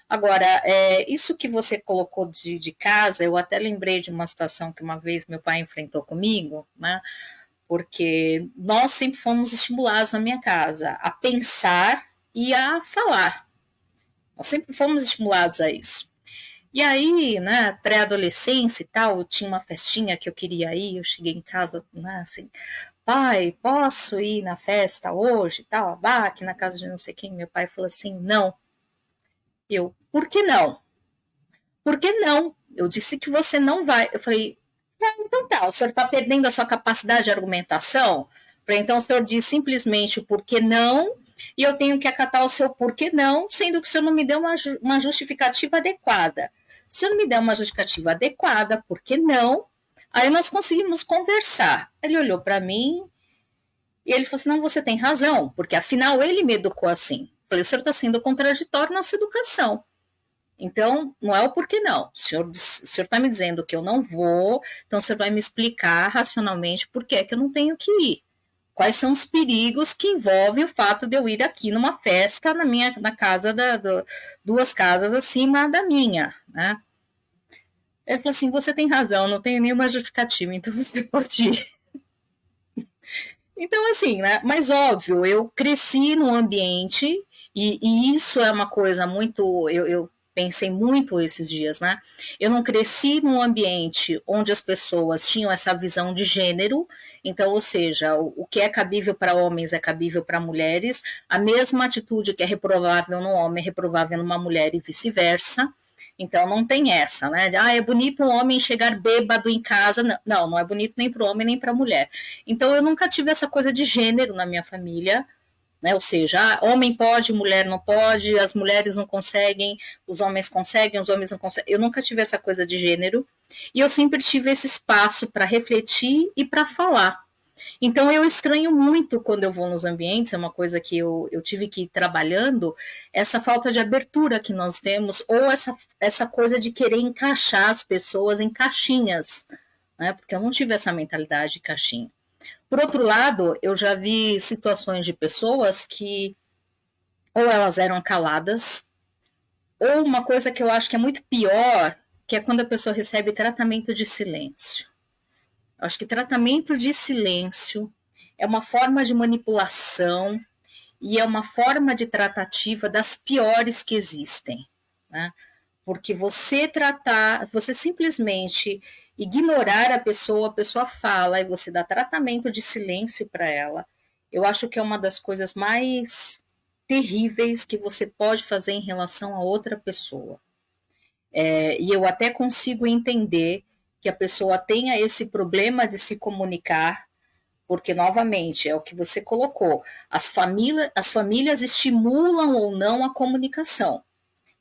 Agora, isso que você colocou de casa, eu até lembrei de uma situação que uma vez meu pai enfrentou comigo, né? Porque nós sempre fomos estimulados na minha casa a pensar e a falar. Nós sempre fomos estimulados a isso. E aí, né, pré-adolescência e tal, tinha uma festinha que eu queria ir, eu cheguei em casa, né, assim, pai, posso ir na festa hoje e tal, aqui na casa de não sei quem, meu pai falou assim, não. Eu, por que não? Por que não? Eu disse que você não vai. Eu falei, então tá, o senhor está perdendo a sua capacidade de argumentação? Eu falei, então o senhor diz simplesmente o porquê não, e eu tenho que acatar o seu porquê não, sendo que o senhor não me deu uma justificativa adequada. Se o senhor não me der uma justificativa adequada, por que não? Aí nós conseguimos conversar. Ele olhou para mim e ele falou assim, não, você tem razão, porque afinal ele me educou assim. Eu falei, o senhor está sendo contraditório na sua educação. Então, não é o porquê não. O senhor está me dizendo que eu não vou, então o senhor vai me explicar racionalmente por que é que eu não tenho que ir. Quais são os perigos que envolvem o fato de eu ir aqui numa festa na casa duas casas acima da minha, né? Ele falou assim, você tem razão, não tenho nenhuma justificativa, então você pode ir. Então, assim, né? Mas óbvio, eu cresci num ambiente, e isso é uma coisa muito. Eu pensei muito esses dias, né? Eu não cresci num ambiente onde as pessoas tinham essa visão de gênero, então, ou seja, o que é cabível para homens é cabível para mulheres, a mesma atitude que é reprovável num homem é reprovável numa mulher e vice-versa. Então não tem essa, né? É bonito um homem chegar bêbado em casa. Não, não é bonito nem para o homem nem para a mulher. Então eu nunca tive essa coisa de gênero na minha família, né? Ou seja, homem pode, mulher não pode, as mulheres não conseguem, os homens não conseguem. Eu nunca tive essa coisa de gênero e eu sempre tive esse espaço para refletir e para falar. Então eu estranho muito quando eu vou nos ambientes, é uma coisa que eu tive que ir trabalhando, essa falta de abertura que nós temos, ou essa coisa de querer encaixar as pessoas em caixinhas, né? Porque eu não tive essa mentalidade de caixinha. Por outro lado, eu já vi situações de pessoas que ou elas eram caladas, ou uma coisa que eu acho que é muito pior, que é quando a pessoa recebe tratamento de silêncio. Eu acho que tratamento de silêncio é uma forma de manipulação e é uma forma de tratativa das piores que existem, né? Porque você simplesmente ignorar a pessoa fala e você dá tratamento de silêncio para ela. Eu acho que é uma das coisas mais terríveis que você pode fazer em relação a outra pessoa. E eu até consigo entender que a pessoa tenha esse problema de se comunicar, porque, novamente, é o que você colocou, as famílias estimulam ou não a comunicação.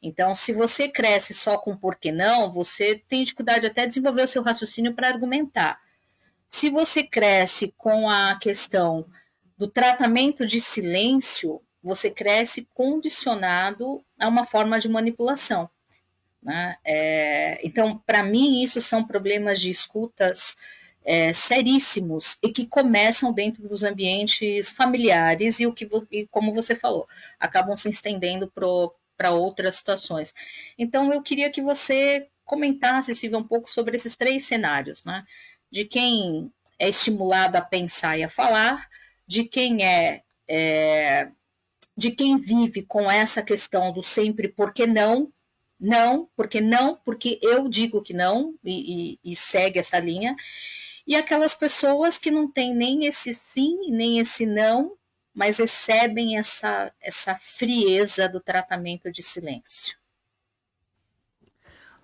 Então, se você cresce só com por que não, você tem dificuldade até de desenvolver o seu raciocínio para argumentar. Se você cresce com a questão do tratamento de silêncio, você cresce condicionado a uma forma de manipulação, né? Então, para mim, isso são problemas de escutas seríssimos e que começam dentro dos ambientes familiares e como você falou, acabam se estendendo para outras situações. Então, eu queria que você comentasse, Silvia, um pouco sobre esses 3 cenários, né? De quem é estimulado a pensar e a falar, de quem de quem vive com essa questão do sempre porque não, porque eu digo que não, e segue essa linha, e aquelas pessoas que não têm nem esse sim, nem esse não, mas recebem essa frieza do tratamento de silêncio.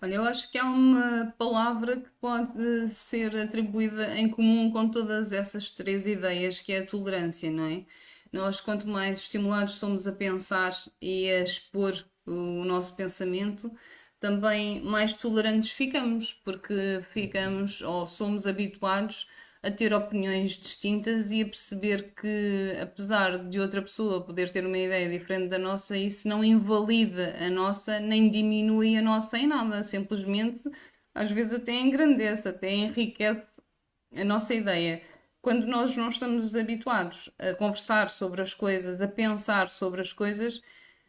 Olha, eu acho que há uma palavra que pode ser atribuída em comum com todas essas 3 ideias, que é a tolerância, não é? Nós, quanto mais estimulados somos a pensar e a expor o nosso pensamento, também mais tolerantes ficamos, porque ficamos ou somos habituados a ter opiniões distintas e a perceber que, apesar de outra pessoa poder ter uma ideia diferente da nossa, isso não invalida a nossa, nem diminui a nossa em nada, simplesmente, às vezes até engrandece, até enriquece a nossa ideia. Quando nós não estamos habituados a conversar sobre as coisas, a pensar sobre as coisas,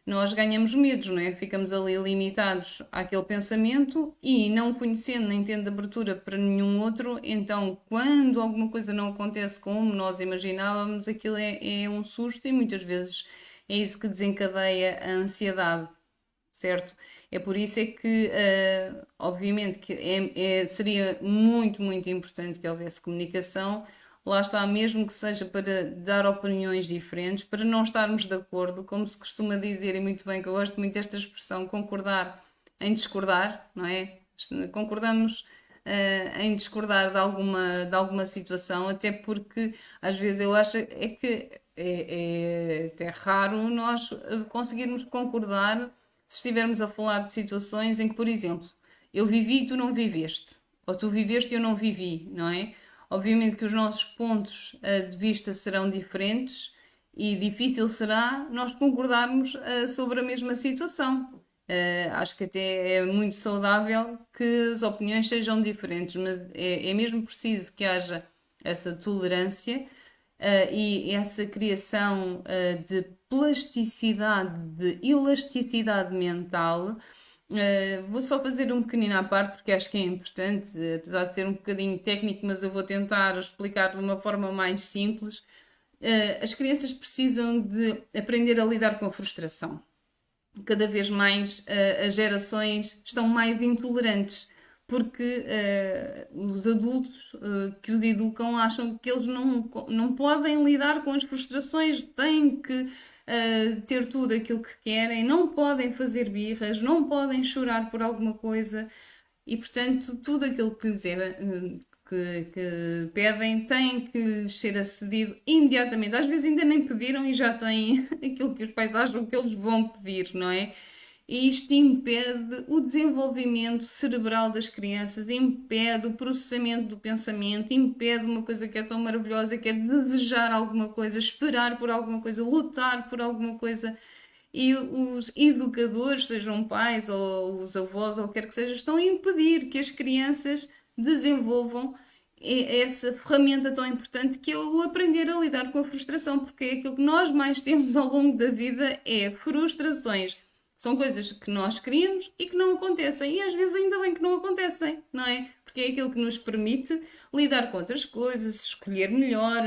nós ganhamos medos, não é? Ficamos ali limitados àquele pensamento e não conhecendo nem tendo abertura para nenhum outro, então quando alguma coisa não acontece como nós imaginávamos, aquilo é um susto e muitas vezes é isso que desencadeia a ansiedade, certo? É por isso é que, obviamente, que seria muito, muito importante que houvesse comunicação. Lá está, mesmo que seja para dar opiniões diferentes, para não estarmos de acordo, como se costuma dizer, e muito bem, que eu gosto muito desta expressão, concordar em discordar, não é? Concordamos em discordar de alguma situação, até porque às vezes eu acho que é até raro nós conseguirmos concordar se estivermos a falar de situações em que, por exemplo, eu vivi e tu não viveste, ou tu viveste e eu não vivi, não é? Obviamente que os nossos pontos de vista serão diferentes e difícil será nós concordarmos sobre a mesma situação. Acho que até é muito saudável que as opiniões sejam diferentes, mas é mesmo preciso que haja essa tolerância e essa criação de plasticidade, de elasticidade mental. Vou só fazer um pequenino à parte porque acho que é importante, apesar de ser um bocadinho técnico, mas eu vou tentar explicar de uma forma mais simples. As crianças precisam de aprender a lidar com a frustração. Cada vez mais as gerações estão mais intolerantes porque os adultos que os educam acham que eles não podem lidar com as frustrações, têm que ter tudo aquilo que querem, não podem fazer birras, não podem chorar por alguma coisa e, portanto, tudo aquilo que lhes que pedem tem que lhes ser acedido imediatamente. Às vezes ainda nem pediram e já têm aquilo que os pais acham que eles vão pedir, não é? E isto impede o desenvolvimento cerebral das crianças, impede o processamento do pensamento, impede uma coisa que é tão maravilhosa, que é desejar alguma coisa, esperar por alguma coisa, lutar por alguma coisa. E os educadores, sejam pais ou os avós ou o que quer que seja, estão a impedir que as crianças desenvolvam é essa ferramenta tão importante que é o aprender a lidar com a frustração, porque é aquilo que nós mais temos ao longo da vida é frustrações. São coisas que nós queríamos e que não acontecem, e às vezes ainda bem que não acontecem, não é? Porque é aquilo que nos permite lidar com outras coisas, escolher melhor,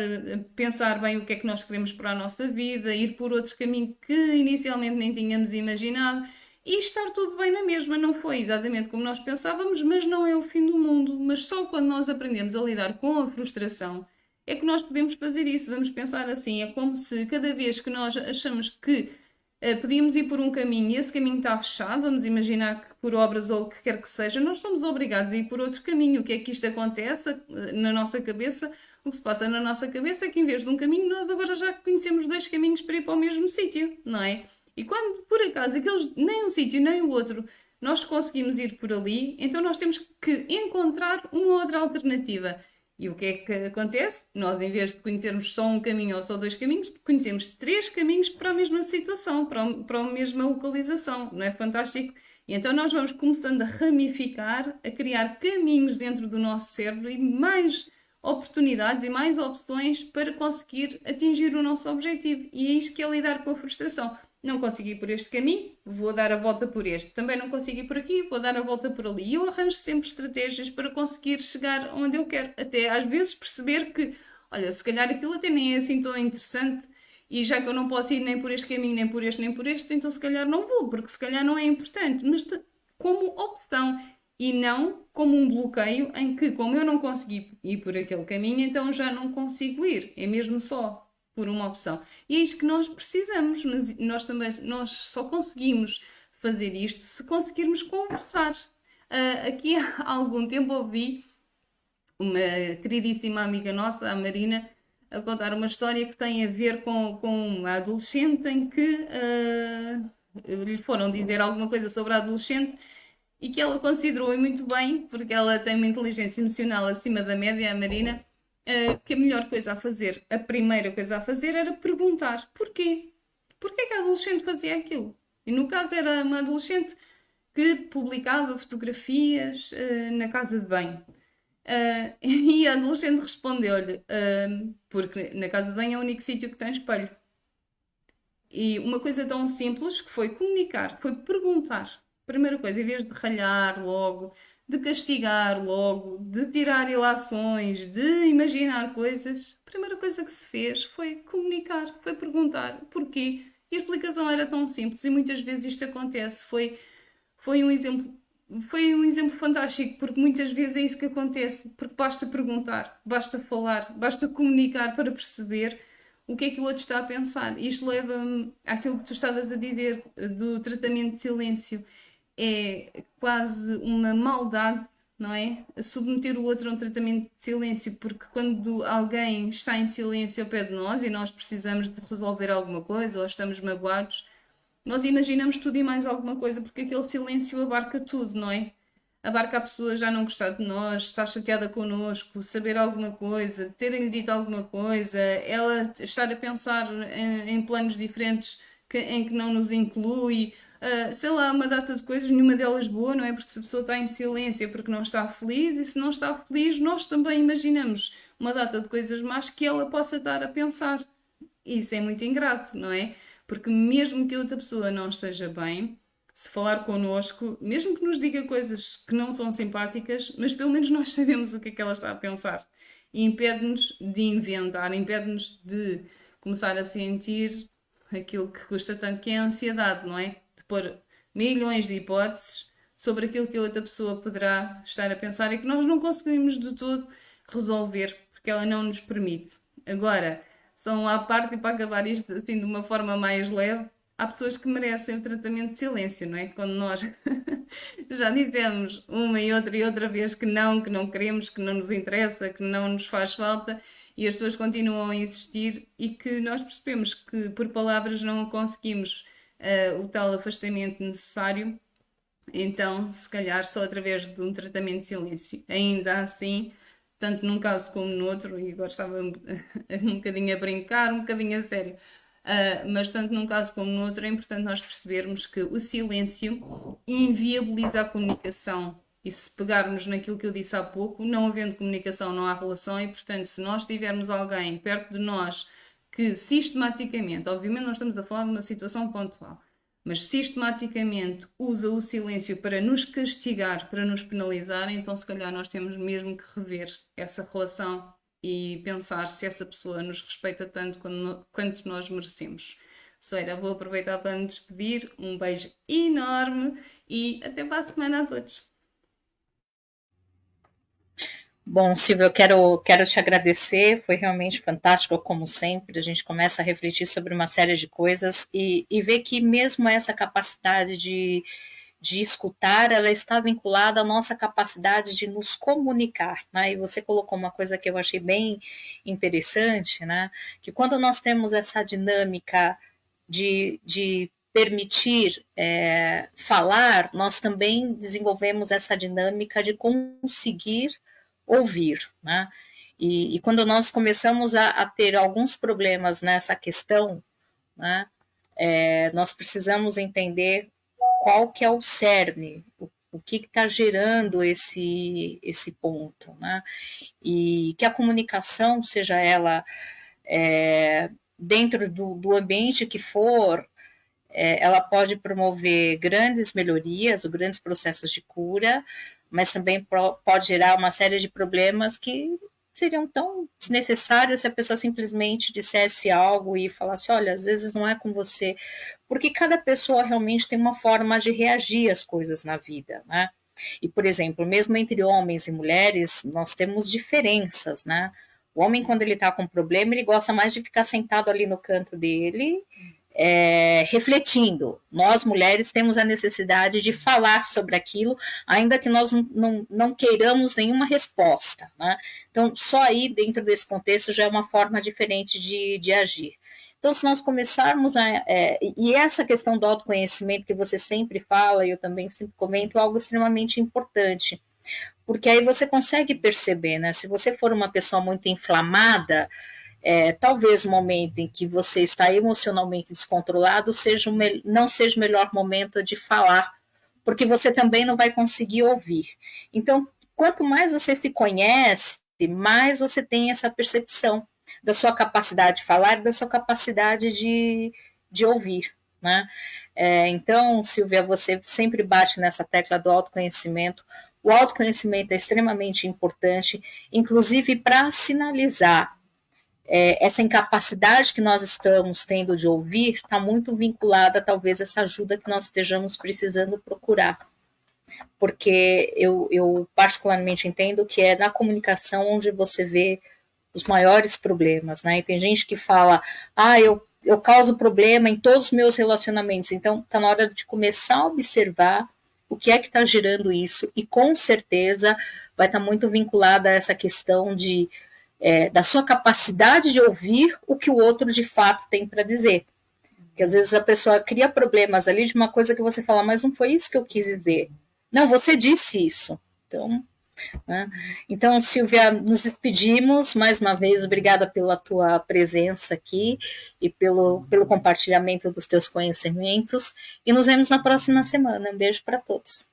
pensar bem o que é que nós queremos para a nossa vida, ir por outro caminho que inicialmente nem tínhamos imaginado e estar tudo bem na mesma. Não foi exatamente como nós pensávamos, mas não é o fim do mundo. Mas só quando nós aprendemos a lidar com a frustração é que nós podemos fazer isso. Vamos pensar assim: é como se cada vez que nós achamos que podíamos ir por um caminho e esse caminho está fechado, vamos imaginar que por obras ou o que quer que seja, nós somos obrigados a ir por outro caminho. O que é que isto acontece na nossa cabeça? O que se passa na nossa cabeça é que em vez de um caminho, nós agora já conhecemos dois caminhos para ir para o mesmo sítio, não é? E quando por acaso aqueles, nem um sítio nem o outro, nós conseguimos ir por ali, então nós temos que encontrar uma outra alternativa. E o que é que acontece? Nós, em vez de conhecermos só um caminho ou só dois caminhos, conhecemos três caminhos para a mesma situação, para a mesma localização. Não é fantástico? E então nós vamos começando a ramificar, a criar caminhos dentro do nosso cérebro e mais oportunidades e mais opções para conseguir atingir o nosso objetivo. E é isto que é lidar com a frustração. Não consegui ir por este caminho, vou dar a volta por este. Também não consigo ir por aqui, vou dar a volta por ali. E eu arranjo sempre estratégias para conseguir chegar onde eu quero. Até às vezes perceber que, olha, se calhar aquilo até nem é assim tão interessante e já que eu não posso ir nem por este caminho, nem por este, nem por este, então se calhar não vou, porque se calhar não é importante. Mas como opção e não como um bloqueio em que, como eu não consegui ir por aquele caminho, então já não consigo ir. É mesmo só por uma opção. E é isto que nós precisamos, mas nós só conseguimos fazer isto se conseguirmos conversar. Aqui há algum tempo ouvi uma queridíssima amiga nossa, a Marina, a contar uma história que tem a ver com uma adolescente em que lhe foram dizer alguma coisa sobre a adolescente e que ela considerou e muito bem, porque ela tem uma inteligência emocional acima da média, a Marina, que a melhor coisa a fazer, a primeira coisa a fazer era perguntar porquê. Porquê que a adolescente fazia aquilo? E no caso era uma adolescente que publicava fotografias na casa de banho. E a adolescente respondeu-lhe, porque na casa de banho é o único sítio que tem espelho. E uma coisa tão simples que foi comunicar, foi perguntar. Primeira coisa, em vez de ralhar logo, de castigar logo, de tirar ilações, de imaginar coisas, a primeira coisa que se fez foi comunicar, foi perguntar porquê. E a explicação era tão simples e muitas vezes isto acontece. Foi um exemplo. Foi um exemplo fantástico, porque muitas vezes é isso que acontece, porque basta perguntar, basta falar, basta comunicar para perceber o que é que o outro está a pensar. Isto leva-me àquilo que tu estavas a dizer do tratamento de silêncio. É quase uma maldade, não é? A submeter o outro a um tratamento de silêncio, porque quando alguém está em silêncio ao pé de nós e nós precisamos de resolver alguma coisa ou estamos magoados, nós imaginamos tudo e mais alguma coisa, porque aquele silêncio abarca tudo, não é? Abarca a pessoa já não gostar de nós, estar chateada connosco, saber alguma coisa, terem-lhe dito alguma coisa, ela estar a pensar em planos diferentes em que não nos inclui, sei lá, uma data de coisas, nenhuma delas boa, não é? Porque se a pessoa está em silêncio é porque não está feliz, e se não está feliz, nós também imaginamos uma data de coisas más que ela possa estar a pensar. Isso é muito ingrato, não é? Porque mesmo que a outra pessoa não esteja bem, se falar connosco, mesmo que nos diga coisas que não são simpáticas, mas pelo menos nós sabemos o que é que ela está a pensar. E impede-nos de inventar, impede-nos de começar a sentir aquilo que custa tanto, que é a ansiedade, não é? De pôr milhões de hipóteses sobre aquilo que a outra pessoa poderá estar a pensar e que nós não conseguimos de todo resolver, porque ela não nos permite. Agora, são à parte e para acabar isto assim de uma forma mais leve, há pessoas que merecem o tratamento de silêncio, não é? Quando nós já dissemos uma e outra vez que não queremos, que não nos interessa, que não nos faz falta, e as pessoas continuam a insistir e que nós percebemos que por palavras não conseguimos o tal afastamento necessário, então se calhar só através de um tratamento de silêncio. Ainda assim, tanto num caso como no outro, e agora estava um bocadinho a brincar, um bocadinho a sério, mas tanto num caso como no outro é importante nós percebermos que o silêncio inviabiliza a comunicação E se pegarmos naquilo que eu disse há pouco, não havendo comunicação, não há relação, e portanto, se nós tivermos alguém perto de nós que sistematicamente, obviamente, nós estamos a falar de uma situação pontual, mas sistematicamente usa o silêncio para nos castigar, para nos penalizar, então se calhar nós temos mesmo que rever essa relação e pensar se essa pessoa nos respeita tanto quanto nós merecemos. Soira, vou aproveitar para me despedir. Um beijo enorme e até para a semana a todos. Bom, Silvia, eu quero te agradecer, foi realmente fantástico, como sempre. A gente começa a refletir sobre uma série de coisas e ver que mesmo essa capacidade de escutar, ela está vinculada à nossa capacidade de nos comunicar, né? E você colocou uma coisa que eu achei bem interessante, né? Que quando nós temos essa dinâmica de permitir falar, nós também desenvolvemos essa dinâmica de conseguir ouvir, né? E quando nós começamos a ter alguns problemas nessa questão, né, nós precisamos entender qual que é o cerne, o que está gerando esse ponto, né? E que a comunicação, seja ela dentro do ambiente que for, ela pode promover grandes melhorias, ou grandes processos de cura, mas também pode gerar uma série de problemas que seriam tão desnecessários se a pessoa simplesmente dissesse algo e falasse, olha, às vezes não é com você, porque cada pessoa realmente tem uma forma de reagir às coisas na vida, né? E, por exemplo, mesmo entre homens e mulheres, nós temos diferenças, né? O homem, quando ele está com um problema, ele gosta mais de ficar sentado ali no canto dele, refletindo. Nós, mulheres, temos a necessidade de falar sobre aquilo, ainda que nós não queiramos nenhuma resposta, né? Então, só aí, dentro desse contexto, já é uma forma diferente de agir. Então, se nós começarmos e essa questão do autoconhecimento que você sempre fala, e eu também sempre comento, é algo extremamente importante, porque aí você consegue perceber, né? Se você for uma pessoa muito inflamada, talvez o momento em que você está emocionalmente descontrolado não seja o melhor momento de falar, porque você também não vai conseguir ouvir. Então, quanto mais você se conhece, mais você tem essa percepção da sua capacidade de falar, da sua capacidade de ouvir, né? Então, Silvia, você sempre bate nessa tecla do autoconhecimento. O autoconhecimento é extremamente importante, inclusive para sinalizar essa incapacidade que nós estamos tendo de ouvir está muito vinculada, talvez, a essa ajuda que nós estejamos precisando procurar. Porque eu particularmente entendo que é na comunicação onde você vê os maiores problemas, né? E tem gente que fala, eu causo problema em todos os meus relacionamentos, então está na hora de começar a observar o que é que está gerando isso, e com certeza vai estar muito vinculada a essa questão da sua capacidade de ouvir o que o outro de fato tem para dizer. Porque às vezes a pessoa cria problemas ali de uma coisa que você fala, mas não foi isso que eu quis dizer. Não, você disse isso. Então, né? Então, Silvia, nos despedimos mais uma vez. Obrigada pela tua presença aqui e pelo compartilhamento dos teus conhecimentos. E nos vemos na próxima semana. Um beijo para todos.